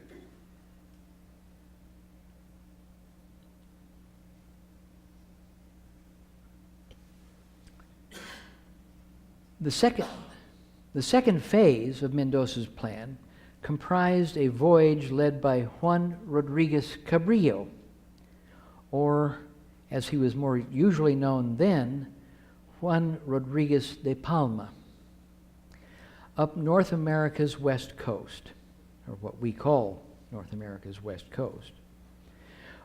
The second phase of Mendoza's plan comprised a voyage led by Juan Rodriguez Cabrillo, or as he was more usually known then, Juan Rodriguez de Palma, up North America's west coast, or what we call North America's west coast.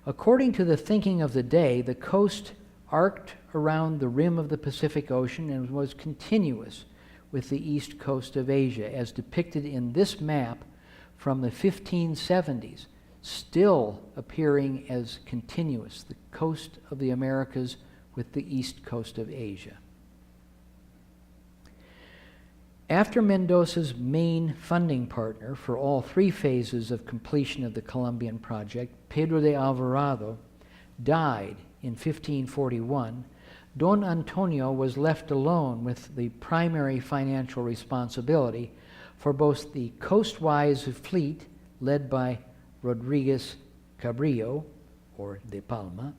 According to the thinking of the day, the coast arced around the rim of the Pacific Ocean and was continuous with the east coast of Asia, as depicted in this map from the 1570s, still appearing as continuous, the coast of the Americas with the east coast of Asia. After Mendoza's main funding partner for all three phases of completion of the Colombian project, Pedro de Alvarado, died in 1541, Don Antonio was left alone with the primary financial responsibility for both the coastwise fleet led by Rodriguez Cabrillo, or de Palma,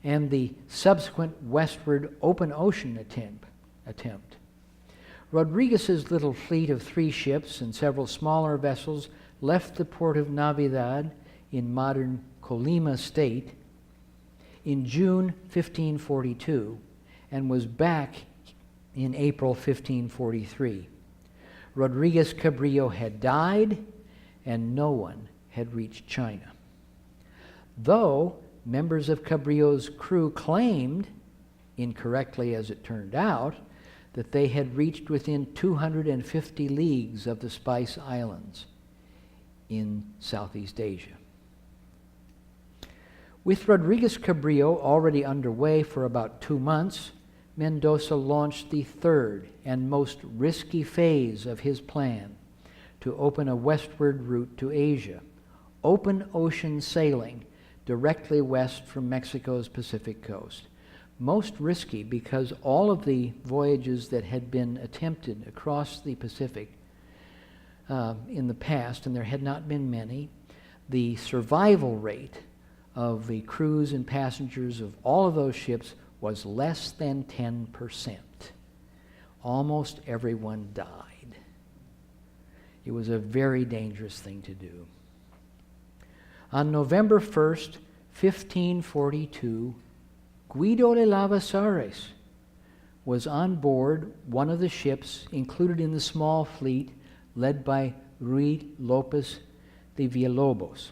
and the subsequent westward open ocean attempt. Rodriguez's little fleet of 3 ships and several smaller vessels left the port of Navidad in modern Colima state in June 1542 and was back in April 1543. Rodriguez Cabrillo had died and no one had reached China. Though members of Cabrillo's crew claimed, incorrectly as it turned out, that they had reached within 250 leagues of the Spice Islands in Southeast Asia. With Rodriguez Cabrillo already underway for about 2 months, Mendoza launched the third and most risky phase of his plan to open a westward route to Asia, open ocean sailing directly west from Mexico's Pacific coast. Most risky because all of the voyages that had been attempted across the Pacific in the past, and there had not been many, the survival rate of the crews and passengers of all of those ships was less than 10%. Almost everyone died. It was a very dangerous thing to do. On November 1st, 1542, Guido de Lavasares was on board one of the ships included in the small fleet led by Ruy Lopez de Villalobos,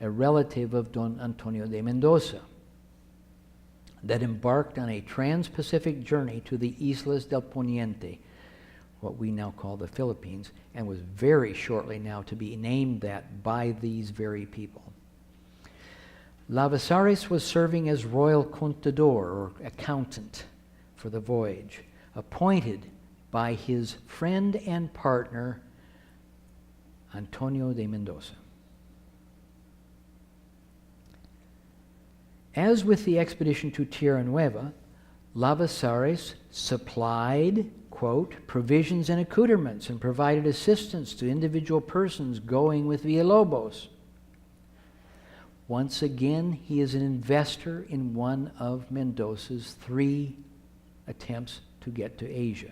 a relative of Don Antonio de Mendoza, that embarked on a trans-Pacific journey to the Islas del Poniente, what we now call the Philippines, and was very shortly now to be named that by these very people. Lavasares was serving as royal contador, or accountant, for the voyage, appointed by his friend and partner, Antonio de Mendoza. As with the expedition to Tierra Nueva, Lavasares supplied, quote, provisions and accoutrements and provided assistance to individual persons going with Villalobos. Once again, he is an investor in one of Mendoza's 3 attempts to get to Asia.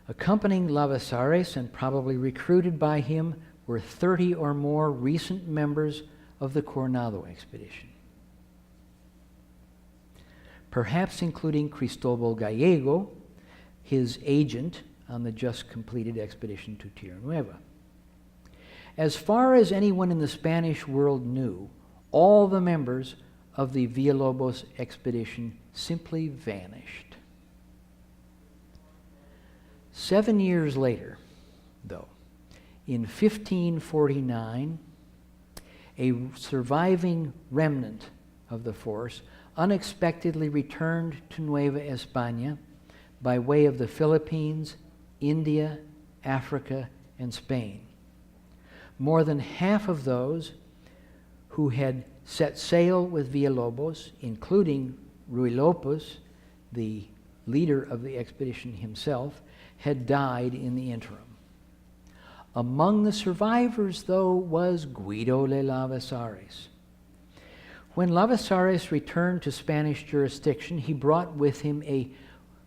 Accompanying Lavasares and probably recruited by him were 30 or more recent members of the Coronado Expedition, perhaps including Cristobal Gallego, his agent on the just completed expedition to Tierra Nueva. As far as anyone in the Spanish world knew, all the members of the Villalobos expedition simply vanished. 7 years later, though, in 1549, a surviving remnant of the force unexpectedly returned to Nueva España by way of the Philippines, India, Africa, and Spain. More than half of those who had set sail with Villalobos, including Ruy Lopez, the leader of the expedition himself, had died in the interim. Among the survivors, though, was Guido de Lavasares. When Lavasares returned to Spanish jurisdiction, he brought with him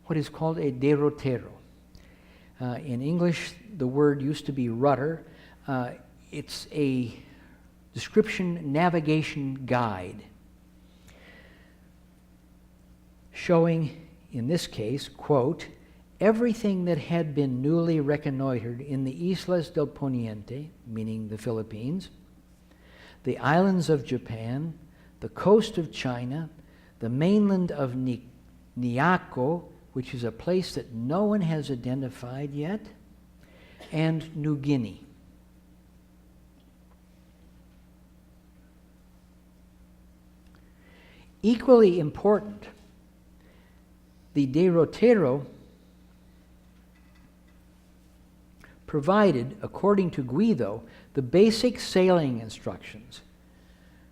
what is called a derrotero. In English, the word used to be rudder. It's a description navigation guide showing, in this case, quote, everything that had been newly reconnoitered in the Islas del Poniente, meaning the Philippines, the islands of Japan, the coast of China, the mainland of Niako, which is a place that no one has identified yet, and New Guinea. Equally important, the derrotero provided, according to Guido, the basic sailing instructions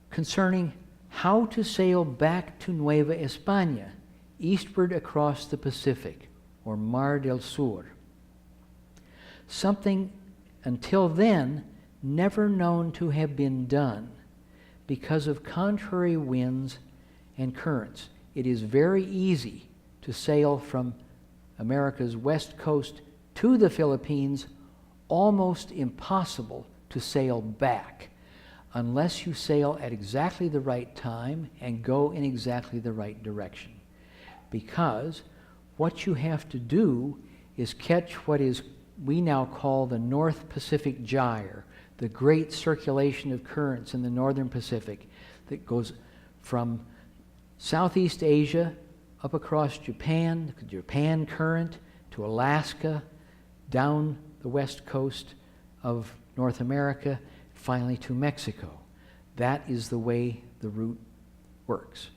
concerning how to sail back to Nueva España, eastward across the Pacific, or Mar del Sur. Something until then never known to have been done because of contrary winds and currents. It is very easy to sail from America's west coast to the Philippines, almost impossible to sail back unless you sail at exactly the right time and go in exactly the right direction. Because what you have to do is catch what we now call the North Pacific Gyre, the great circulation of currents in the northern Pacific that goes from Southeast Asia up across Japan, the Japan current, to Alaska, down the west coast of North America, finally to Mexico. That is the way the route works.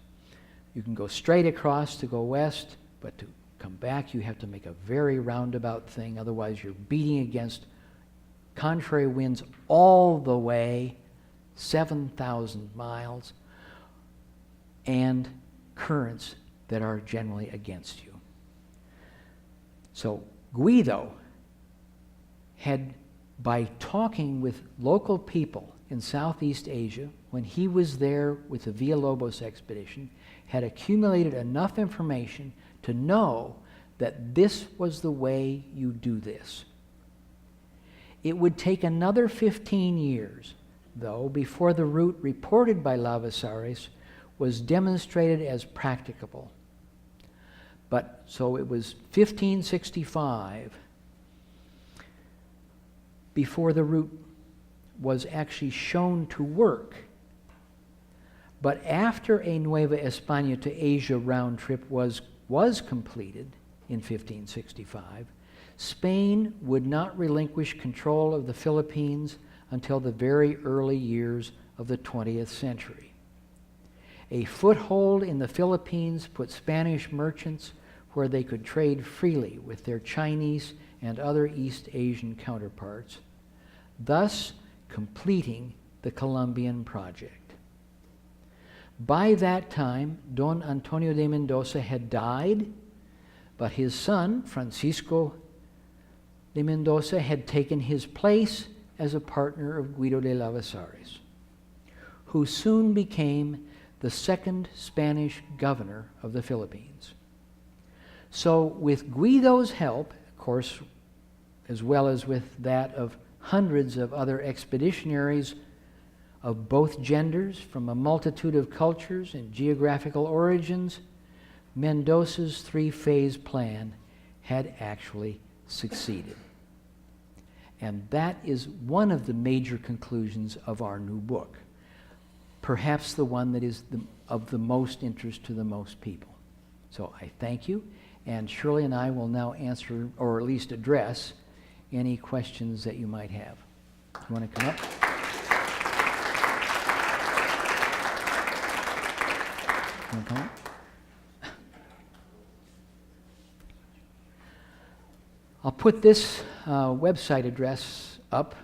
You can go straight across to go west, but to come back you have to make a very roundabout thing, otherwise you're beating against contrary winds all the way, 7,000 miles, and currents that are generally against you. So Guido had, by talking with local people in Southeast Asia, when he was there with the Villalobos expedition, had accumulated enough information to know that this was the way you do this. It would take another 15 years, though, before the route reported by Lavasares was demonstrated as practicable. But so it was 1565 before the route was actually shown to work. But after a Nueva España to Asia round trip was completed in 1565, Spain would not relinquish control of the Philippines until the very early years of the 20th century. A foothold in the Philippines put Spanish merchants where they could trade freely with their Chinese and other East Asian counterparts, thus completing the Colombian project. By that time, Don Antonio de Mendoza had died, but his son, Francisco de Mendoza, had taken his place as a partner of Guido de Lavasares, who soon became the second Spanish governor of the Philippines. So with Guido's help, of course, as well as with that of hundreds of other expeditionaries of both genders from a multitude of cultures and geographical origins, Mendoza's three-phase plan had actually succeeded. And that is one of the major conclusions of our new book, perhaps the one that is of the most interest to the most people. So I thank you, and Shirley and I will now answer, or at least address, any questions that you might have. You want to come up? You want to come up? I'll put this website address up.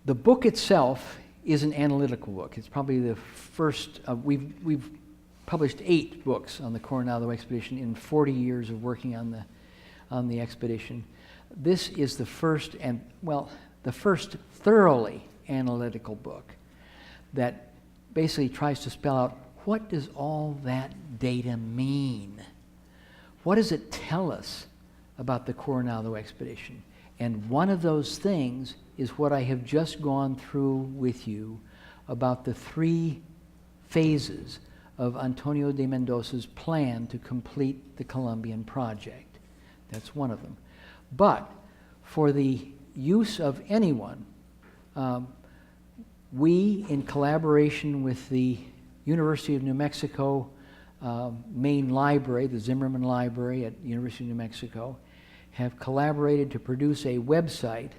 The book itself is an analytical book. It's probably the first. We've published 8 books on the Coronado Expedition in 40 years of working on the expedition. This is the first, and well, the first thoroughly analytical book that basically tries to spell out, what does all that data mean? What does it tell us about the Coronado Expedition. And one of those things is what I have just gone through with you about the 3 phases of Antonio de Mendoza's plan to complete the Colombian project. That's one of them. But for the use of anyone, we, in collaboration with the University of New Mexico main library, the Zimmerman Library at University of New Mexico, have collaborated to produce a website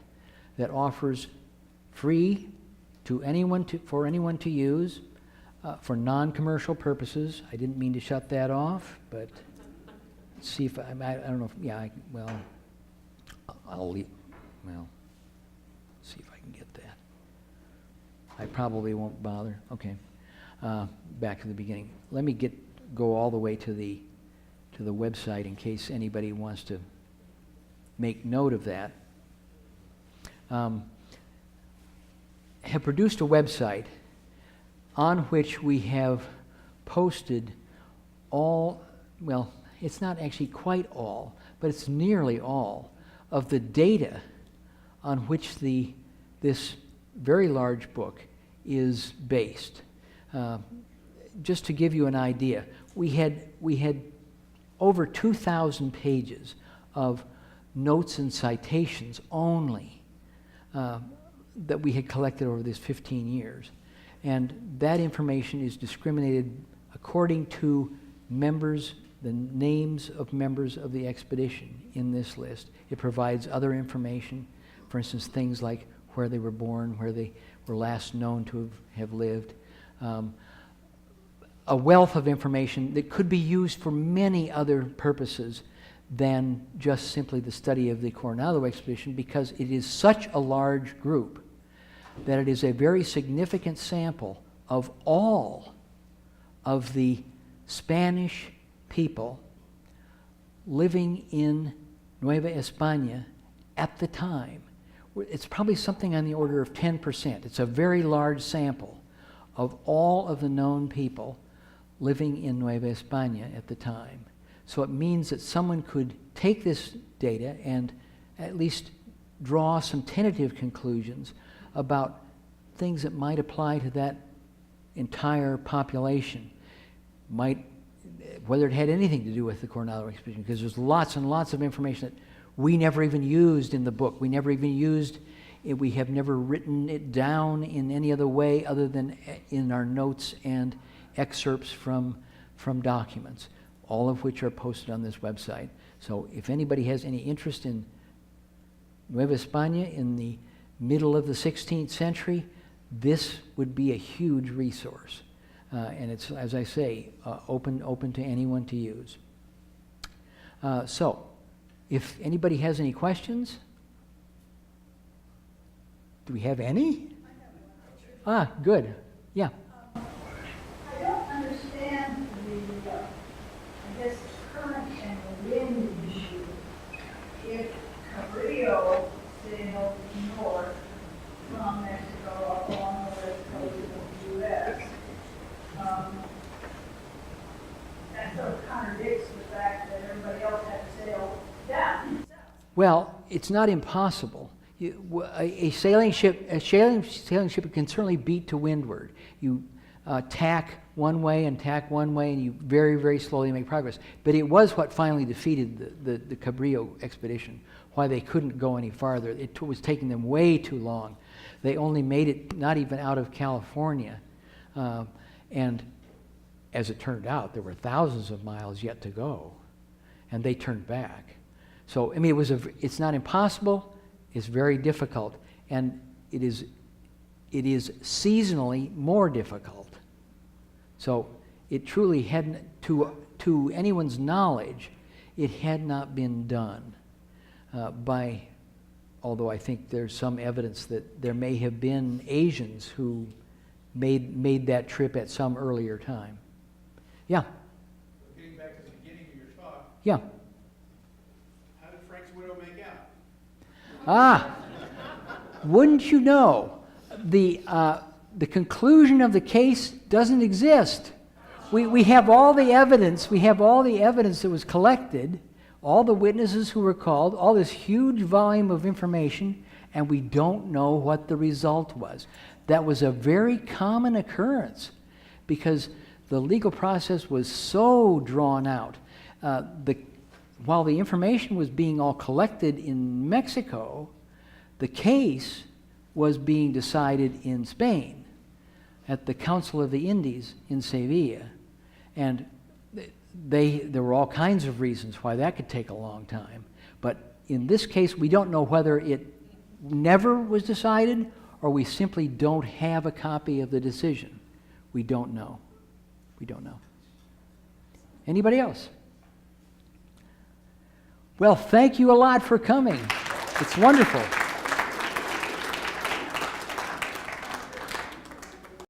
that offers free to anyone for anyone to use for non-commercial purposes. I didn't mean to shut that off, but see if I don't know. If, yeah, I'll leave. Well, see if I can get that. I probably won't bother. Okay, back to the beginning. Let me go all the way to the website in case anybody wants to make note of that. Have produced a website on which we have posted all, well, it's not actually quite all, but it's nearly all of the data on which this very large book is based. Just to give you an idea, we had over 2,000 pages of notes and citations only that we had collected over these 15 years. And that information is discriminated according to members, the names of members of the expedition in this list. It provides other information, for instance, things like where they were born, where they were last known to have lived. A wealth of information that could be used for many other purposes than just simply the study of the Coronado Expedition, because it is such a large group that it is a very significant sample of all of the Spanish people living in Nueva España at the time. It's probably something on the order of 10%. It's a very large sample of all of the known people living in Nueva España at the time. So it means that someone could take this data and at least draw some tentative conclusions about things that might apply to that entire population, whether it had anything to do with the Coronado Expedition, because there's lots and lots of information that we never even used in the book. We never even used it. We have never written it down in any other way other than in our notes and excerpts from documents, all of which are posted on this website. So if anybody has any interest in Nueva España in the middle of the 16th century, this would be a huge resource. And it's, as I say, open to anyone to use. So, if anybody has any questions, do we have any? Ah, good. Yeah. I don't understand I guess, current and wind issue. If Cabrillo sailed north from Mexico along the west coast of the U.S., that sort of contradicts the fact that everybody else had to sail down. Well, it's not impossible. A sailing ship can certainly beat to windward. You tack one way, and you very, very slowly make progress. But it was what finally defeated the Cabrillo expedition, why they couldn't go any farther. It was taking them way too long. They only made it not even out of California. And as it turned out, there were thousands of miles yet to go. And they turned back. So, I mean, it's not impossible. It's very difficult. And it is seasonally more difficult. So it truly hadn't, to anyone's knowledge, it had not been done although I think there's some evidence that there may have been Asians who made that trip at some earlier time. Yeah? Getting back to the beginning of your talk, Yeah. how did Frank's widow make out? Ah, wouldn't you know, the conclusion of the case doesn't exist. We have all the evidence. We have all the evidence that was collected all the witnesses who were called, all this huge volume of information, and we don't know what the result was. That was a very common occurrence because the legal process was so drawn out. While the information was being all collected in Mexico, the case was being decided in Spain at the Council of the Indies in Sevilla. And there were all kinds of reasons why that could take a long time. But in this case, we don't know whether it never was decided or we simply don't have a copy of the decision. We don't know. We don't know. Anybody else? Well, thank you a lot for coming. It's wonderful.